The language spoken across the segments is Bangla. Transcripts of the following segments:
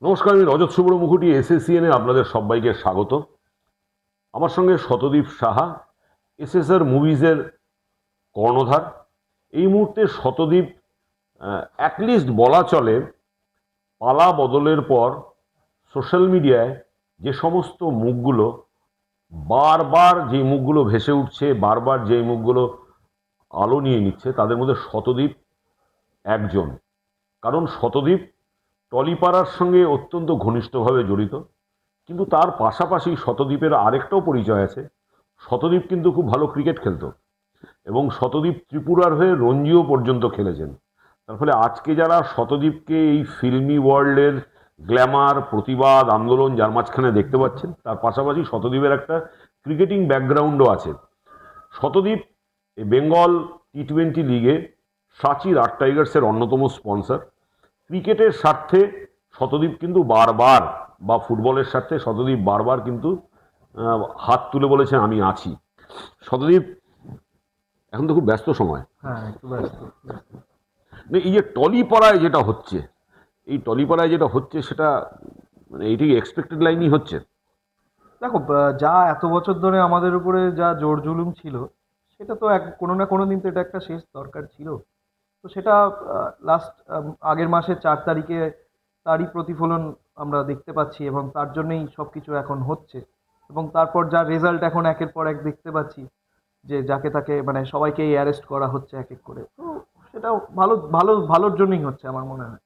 নমস্কার, আমি রজত শুভ্র মুখুটি, এসএসসিএনে আপনাদের সবাইকে স্বাগত। আমার সঙ্গে শতদীপ সাহা, এসএসআর মুভিজের কর্ণধার। এই মুহূর্তে শতদীপ অ্যাটলিস্ট বলা চলে পালা বদলের পর সোশ্যাল মিডিয়ায় যে সমস্ত মুখগুলো বারবার যে মুখগুলো ভেসে উঠছে, বারবার যে মুখগুলো আলো নিয়ে নিচ্ছে, তাদের মধ্যে শতদীপ একজন। কারণ শতদীপ টলিপাড়ার সঙ্গে অত্যন্ত ঘনিষ্ঠভাবে জড়িত, কিন্তু তার পাশাপাশি শতদীপের আরেকটাও পরিচয় আছে। শতদীপ কিন্তু খুব ভালো ক্রিকেট খেলতো এবং শতদীপ ত্রিপুরার হয়ে রঞ্জিও পর্যন্ত খেলেছেন। তার ফলে আজকে যারা শতদীপকে এই ফিল্মি ওয়ার্ল্ডের গ্ল্যামার, প্রতিবাদ, আন্দোলন যার মাঝখানে দেখতে পাচ্ছেন, তার পাশাপাশি শতদীপের একটা ক্রিকেটিং ব্যাকগ্রাউন্ডও আছে। শতদীপ এই বেঙ্গল টি-20 লিগে সাঁচি রাট টাইগার্সের অন্যতম স্পন্সর। ক্রিকেটের স্বার্থে শতদীপ কিন্তু বারবার, বা ফুটবলের স্বার্থে শতদীপ বারবার কিন্তু হাত তুলে বলেছেন আমি আছি। শতদীপ, এখন তো খুব ব্যস্ত সময়। হ্যাঁ, একটু ব্যস্ত। এই যে টলিপাড়ায় যেটা হচ্ছে, এই টলিপাড়ায় যেটা হচ্ছে সেটা মানে এইটি এক্সপেক্টেড লাইনই হচ্ছে। দেখো, যা এত বছর ধরে আমাদের উপরে যা জোর জুলুম ছিল, সেটা তো কোনো না কোনো দিন তো এটা একটা শেষ দরকার ছিল। তো সেটা লাস্ট আগের মাসের 4 তারিখে তারই প্রতিফলন আমরা দেখতে পাচ্ছি, এবং তার জন্যই সব কিছু এখন হচ্ছে। এবং তারপর যা রেজাল্ট এখন একের পর এক দেখতে পাচ্ছি, যে যাকে তাকে মানে সবাইকেই অ্যারেস্ট করা হচ্ছে এক এক করে। তো সেটা ভালো ভালো ভালোর জন্যই হচ্ছে আমার মনে হয়।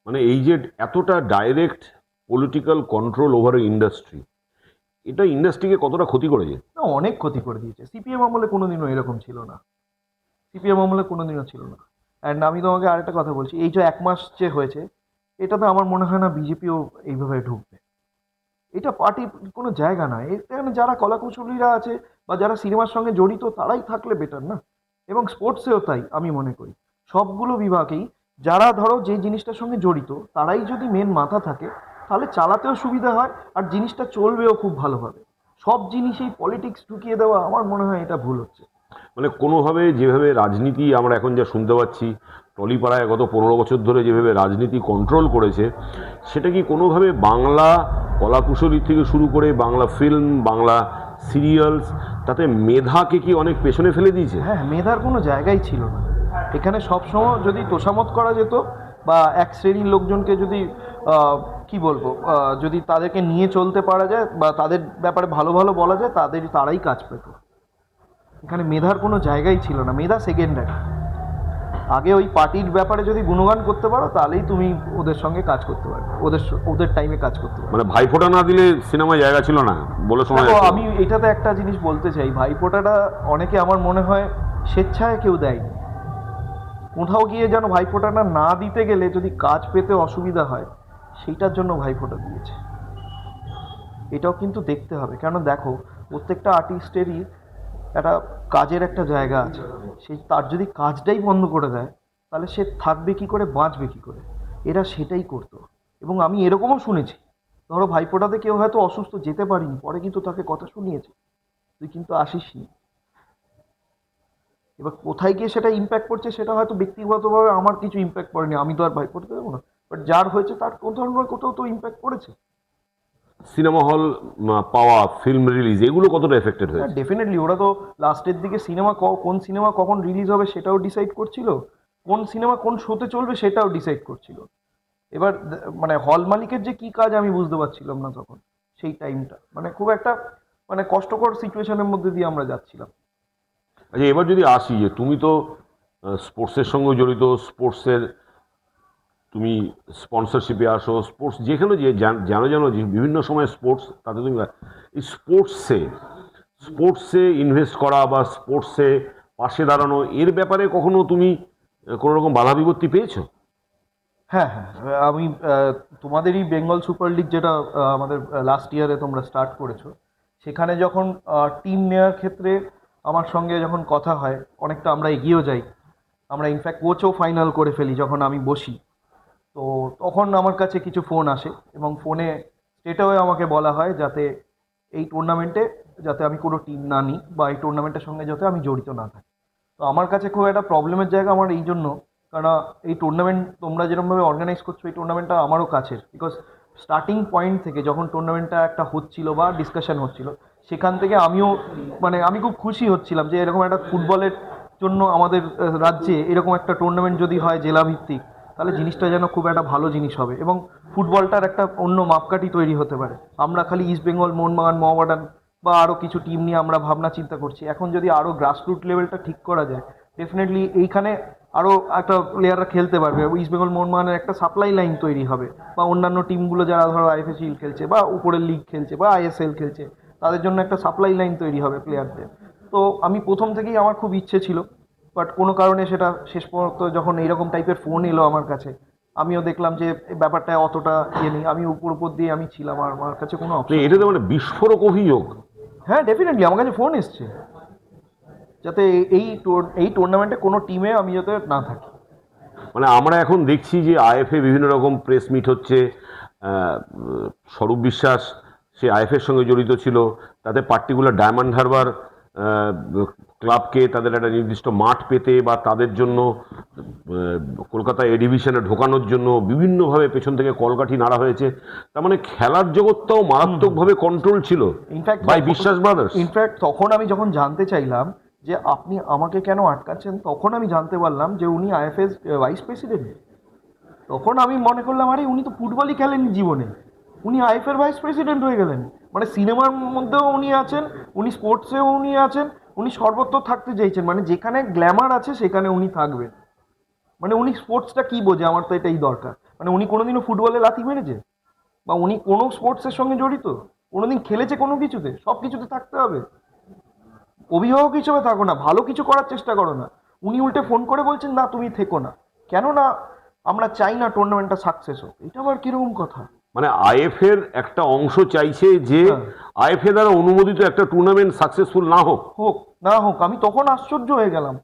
মানে এই যে এতটা direct political control over industry, এটা ইন্ডাস্ট্রিকে কতটা ক্ষতি করেছে? না, অনেক ক্ষতি করে দিয়েছে। সিপিএম আমলে কোনোদিনও এরকম ছিল না। সিপিএম আমলে কোনোদিনও ছিল না। অ্যান্ড আমি তোমাকে আরেকটা কথা বলছি, এই যে 1 মাস যে হয়েছে, এটাতে আমার মনে হয় না বিজেপিও এইভাবে ঢুকবে। এটা পার্টির কোনো জায়গা না। এখানে যারা কলাকুশলীরা আছে বা যারা সিনেমার সঙ্গে জড়িত, তারাই থাকলে বেটার না। এবং স্পোর্টসেও তাই আমি মনে করি। সবগুলো বিভাগেই যারা ধরো যে জিনিসটার সঙ্গে জড়িত, তারাই যদি মেন মাথা থাকে, তাহলে চালাতেও সুবিধা হয় আর জিনিসটা চলবেও খুব ভালোভাবে। সব জিনিসেই পলিটিক্স ঢুকিয়ে দেওয়া আমার মনে হয় এটা ভুল হচ্ছে। মানে কোনোভাবে যেভাবে রাজনীতি আমরা এখন যা শুনতে পাচ্ছি, টলিপাড়ায় গত 15 বছর ধরে যেভাবে রাজনীতি কন্ট্রোল করেছে, সেটা কি কোনোভাবে বাংলা কলাকুশলী থেকে শুরু করে বাংলা ফিল্ম, বাংলা সিরিয়ালস, তাতে মেধাকে কি অনেক পেছনে ফেলে দিয়েছে? হ্যাঁ, মেধার কোনো জায়গাই ছিল না এখানে। সবসময় যদি তোষামত করা যেত, বা এক শ্রেণীর লোকজনকে যদি কি বলবো, যদি তাদেরকে নিয়ে চলতে পারা যায় বা তাদের ব্যাপারে ভালো ভালো বলা যায়, তারাই কাজ পেত। এখানে মেধার কোনো জায়গাই ছিল না। মেধা সেকেন্ডারি। আগে ওই পার্টির ব্যাপারে যদি গুণগান করতে পারো, তাহলেই তুমি ওদের সঙ্গে কাজ করতে পারবে, ওদের টাইমে কাজ করতে পারবে। মানে ভাইফোঁটা না দিলে সিনেমায় জায়গা ছিল না বলে শোনা দেখো, যাচ্ছে। আমি এটাতে একটা জিনিস বলতে চাই, ভাইফোঁটাটা অনেকে আমার মনে হয় স্বেচ্ছায় কেউ দেয়নি। কোথাও গিয়ে যেন ভাইফোঁটাটা না দিতে গেলে যদি কাজ পেতে অসুবিধা হয়, সেইটার জন্য ভাইফোঁটা দিয়েছে। এটাও কিন্তু দেখতে হবে, কেন দেখো, প্রত্যেকটা আর্টিস্টেরই একটা কাজের একটা জায়গা আছে। তার যদি কাজটাই বন্ধ করে দেয়, তাহলে সে থাকবে কি করে, বাঁচবে কি করে? এরা সেটাই করতো। এবং আমি এরকমও শুনেছি, ধরো ভাইফোঁটাতে কেউ হয়তো অসুস্থ, যেতে পারিনি, পরে কিন্তু তাকে কথা শুনিয়েছে, তুই কিন্তু আসিসনি। এবার কোথায় গিয়ে সেটা ইম্প্যাক্ট পড়ছে, সেটা হয়তো ব্যক্তিগতভাবে আমার কিছু ইম্প্যাক্ট পড়েনি, আমি তো আর ভাইফোঁটাতে দেবো না। বাট যার হয়েছে তার কোথাও না কোথাও তো ইম্প্যাক্ট পড়েছে। সিনেমা হল পাওয়া, ফিল্ম রিলিজ, এগুলো কতটা এফেক্টেড হ্যাঁ, হয়েছে? ডেফিনেটলি। ওরা তো লাস্টের দিকে কোন সিনেমা কখন রিলিজ হবে সেটাও ডিসাইড করছিল, কোন সিনেমা কোন শোতে চলবে সেটাও ডিসাইড করছিল। এবার মানে হল মালিকের যে কি কাজ আমি বুঝতে পারছিলাম না তখন। সেই টাইমটা মানে খুব একটা মানে কষ্টকর সিচুয়েশনের মধ্যে দিয়ে আমরা যাচ্ছিলাম। আচ্ছা, এবার যদি আসি যে তুমি তো স্পোর্টসের সঙ্গে জড়িত, স্পোর্টসের তুমি স্পন্সরশিপে আসো, স্পোর্টস যেখানে যে জানো জানো যে বিভিন্ন সময় স্পোর্টস, তাতে তুমি এই স্পোর্টসে ইনভেস্ট করা বা স্পোর্টসে পাশে দাঁড়ানো, এর ব্যাপারে কখনো তুমি কোনো রকম বাধা বিপত্তি পেয়েছো? হ্যাঁ, হ্যাঁ। আমি তোমাদেরই বেঙ্গল সুপার লিগ, যেটা আমাদের লাস্ট ইয়ারে তোমরা স্টার্ট করেছো, সেখানে যখন টিম নেওয়ার ক্ষেত্রে আমার সঙ্গে যখন কথা হয়, অনেকটা আমরা এগিয়েও যাই। আমরা ইনফ্যাক্ট কোচও ফাইনাল করে ফেলি যখন আমি বসি। তো তখন আমার কাছে কিছু ফোন আসে, এবং ফোনে স্টেটও আমাকে বলা হয় যাতে এই টুর্নামেন্টে যাতে আমি কোনো টিম না নিই, বা এই টুর্নামেন্টের সঙ্গে যাতে আমি জড়িত না থাকি। তো আমার কাছে খুব একটা প্রবলেমের জায়গা আমার এই জন্য, কারণ এই টুর্নামেন্ট তোমরা যেরকমভাবে অর্গানাইজ করছো, এই টুর্নামেন্টটা আমারও কাছের। বিকজ স্টার্টিং পয়েন্ট থেকে যখন টুর্নামেন্টটা একটা হচ্ছিল বা ডিসকাশন হচ্ছিল, সেখান থেকে আমিও আমি খুব খুশি হচ্ছিলাম যে এরকম একটা ফুটবলের জন্য আমাদের রাজ্যে এরকম একটা টুর্নামেন্ট যদি হয় জেলাভিত্তিক, তাহলে জিনিসটা যেন খুব একটা ভালো জিনিস হবে এবং ফুটবলটার একটা অন্য মাপকাঠি তৈরি হতে পারে। আমরা খালি ইস্ট বেঙ্গল, মোহনবাগান, মোহামেডান বা আরও কিছু টিম নিয়ে আমরা ভাবনা চিন্তা করছি। এখন যদি আরও গ্রাসরুট লেভেলটা ঠিক করা যায়, ডেফিনেটলি এইখানে আরও একটা প্লেয়াররা খেলতে পারবে। ইস্ট বেঙ্গল মোহনবাগানের একটা সাপ্লাই লাইন তৈরি হবে, বা অন্যান্য টিমগুলো যারা ধরো আইএফএসএল খেলছে বা উপরের লিগ খেলছে বা আইএসএল খেলছে, তাদের জন্য একটা সাপ্লাই লাইন তৈরি হবে প্লেয়ারদের। তো আমি প্রথম থেকেই আমার খুব ইচ্ছে ছিল, বাট কোনো কারণে সেটা শেষ পর্যন্ত যখন এইরকম টাইপের ফোন এলো আমার কাছে, আমিও দেখলাম যে এই ব্যাপারটা অতটা ইয়ে নেই। আমি উপর দিয়ে আমি ছিলাম, আর আমার কাছে কোনো অপশন। এটা তো মানে বিস্ফোরক অভিযোগ। হ্যাঁ, ডেফিনেটলি আমার কাছে ফোন এসছে যাতে এই টুর্নামেন্টে কোনো টিমে আমি যাতে না থাকি। মানে আমরা এখন দেখছি যে আইএফএ বিভিন্ন রকম প্রেস মিট হচ্ছে। স্বরূপ বিশ্বাস সে আইএফএর সঙ্গে জড়িত ছিল, তাতে পার্টিকুলার ডায়মন্ড হারবার ক্লাবকে তাদের একটা নির্দিষ্ট মাঠ পেতে বা তাদের জন্য কলকাতা এ ডিভিশনে ঢোকানোর জন্য বিভিন্নভাবে পেছন থেকে কলকাঠি নাড়া হয়েছে। তার মানে খেলার জগৎটাও মারাত্মকভাবে কন্ট্রোল ছিল ইনফ্যাক্ট বাই বিশ্বাস ব্রাদার্স। ইনফ্যাক্ট তখন আমি যখন জানতে চাইলাম যে আপনি আমাকে কেন আটকাচ্ছেন, তখন আমি জানতে পারলাম যে উনি আইএফএস ভাইস প্রেসিডেন্ট। তখন আমি মনে করলাম, আরে উনি তো ফুটবলই খেলেননি জীবনে, উনি আইএফএর ভাইস প্রেসিডেন্ট হয়ে গেলেন। মানে সিনেমার মধ্যেও উনি আছেন, উনি স্পোর্টসেও উনি আছেন, উনি সর্বত্র থাকতে চাইছেন। মানে যেখানে গ্ল্যামার আছে সেখানে উনি থাকবেন। মানে উনি স্পোর্টসটা কী বোঝে, আমার তো এটাই দরকার। মানে উনি কোনোদিনও ফুটবলে লাথি মেরেছে, বা উনি কোনো স্পোর্টসের সঙ্গে জড়িত, কোনোদিন খেলেছে কোনো কিছুতে? সব কিছুতে থাকতে হবে। অভিভাবক হিসেবে থাকো না, ভালো কিছু করার চেষ্টা করো না। উনি উল্টে ফোন করে বলছেন না তুমি থেকো না, কেন না আমরা চাই না টুর্নামেন্টটা সাকসেস হোক। এটা আবার কিরকম কথা? মানে আইএফএর একটা অংশ চাইছে যে হ্যাঁ। আইএফএ দ্বারা অনুমোদিত একটা টুর্নামেন্ট সাকসেসফুল না হোক। না হোক, আমি তখন আশ্চর্য হয়ে গেলাম।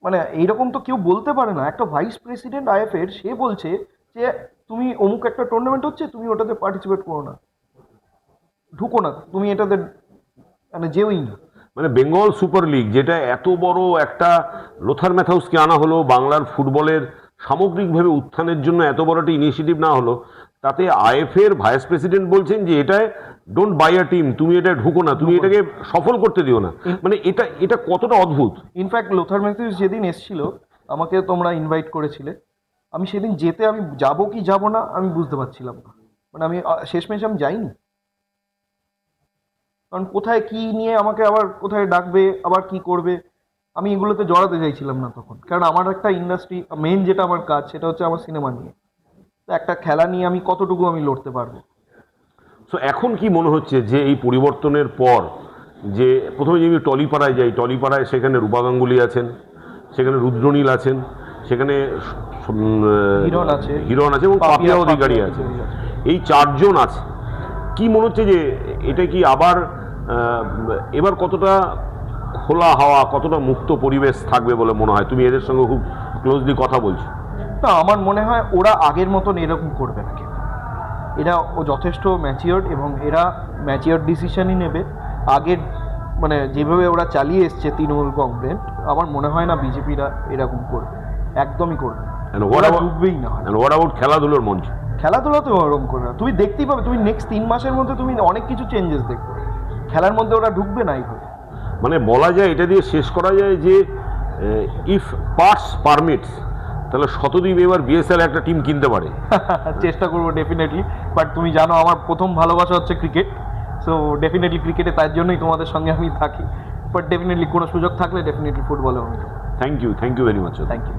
মানে এইরকম তো কেউ বলতে পারে না। একটা ভাইস প্রেসিডেন্ট আইএফএর, সে বলছে যে তুমি অমুক একটা টুর্নামেন্ট হচ্ছে, তুমি ওটাতে পার্টিসিপেট করো না, ঢুকো না, তুমি এটাতে মানে যেওই না। মানে বেঙ্গল সুপার লিগ, যেটা এত বড় একটা লোথার ম্যাথাউসকে আনা হলো, বাংলার ফুটবলের সামগ্রিকভাবে উত্থানের জন্য এত বড় একটা ইনিশিয়েটিভ না হলো, তাতে আইএফএর ভাইস প্রেসিডেন্ট বলছেন যে এটায় ডোন্ট বাই আ টিম, তুমি এটা ঢুকো না, তুমি এটাকে সফল করতে দিও না। মানে এটা এটা কতটা অদ্ভুত। ইনফ্যাক্ট লোথার ম্যাথিউস যেদিন এসেছিল, আমাকে তোমরা ইনভাইট করেছিলে, আমি সেদিন যেতে, আমি যাবো কি যাবো না আমি বুঝতে পারছিলাম না। মানে আমি শেষমেশ আমি যাইনি, কারণ কোথায় কি নিয়ে আমাকে আবার কোথায় ডাকবে, আবার কি করবে, আমি এগুলোতে জড়াতে চাইছিলাম না তখন। কারণ আমার একটা ইন্ডাস্ট্রি, মেন যেটা আমার কাজ সেটা হচ্ছে আমার সিনেমা নিয়ে। তো একটা খেলা নিয়ে আমি কতটুকু আমি লড়তে পারবো। সো এখন কি মনে হচ্ছে যে এই পরিবর্তনের পর, যে প্রথমে যে আমি টলিপাড়ায় যাই, টলিপাড়ায় সেখানে রূপা গাঙ্গুলি আছেন, সেখানে রুদ্রনীল আছেন, সেখানে হিরণ আছে এবং পাপিয়া অধিকারী আছে, এই চারজন আছে। কি মনে হচ্ছে যে এটা কি আবার এবার কতটা খোলা হাওয়া, কতটা মুক্ত পরিবেশ থাকবে বলে মনে হয়? তুমি এদের সঙ্গে খুব ক্লোজলি কথা বলছো। না, আমার মনে হয় ওরা আগের মতন এরকম করবে না কেউ। এরা যথেষ্ট ম্যাচিওর্ড এবং এরা ম্যাচিওর্ড ডিসিশনই নেবে। আগের মানে যেভাবে ওরা চালিয়ে এসছে তৃণমূল গভর্নমেন্ট, আমার মনে হয় না বিজেপিরা এরকম করবে, একদমই করবে না। ওরা ডুববেই না। হোয়াট অ্যাবাউট খেলাধুলোর মঞ্চ? খেলাধুলাতেও ওরকম করবে না। তুমি দেখতেই পাবে, তুমি নেক্সট 3 মাসের মধ্যে তুমি অনেক কিছু চেঞ্জেস দেখবে। খেলার মধ্যে ওরা ঢুকবে না এইভাবে। মানে বলা যায়, এটা দিয়ে শেষ করা যায় যে ইফ পার্টস পারমিটস, তাহলে শতদ্বীপ এবার বিএসএল একটা টিম কিনতে পারে। চেষ্টা করবো ডেফিনেটলি। বাট তুমি জানো আমার প্রথম ভালোবাসা হচ্ছে ক্রিকেট, সো ডেফিনেটলি ক্রিকেটে, তার জন্যই তোমাদের সঙ্গে আমি থাকি। বাট ডেফিনেটলি কোনো সুযোগ থাকলে ডেফিনেটলি ফুটবলে আমি। Thank you very much. Thank you.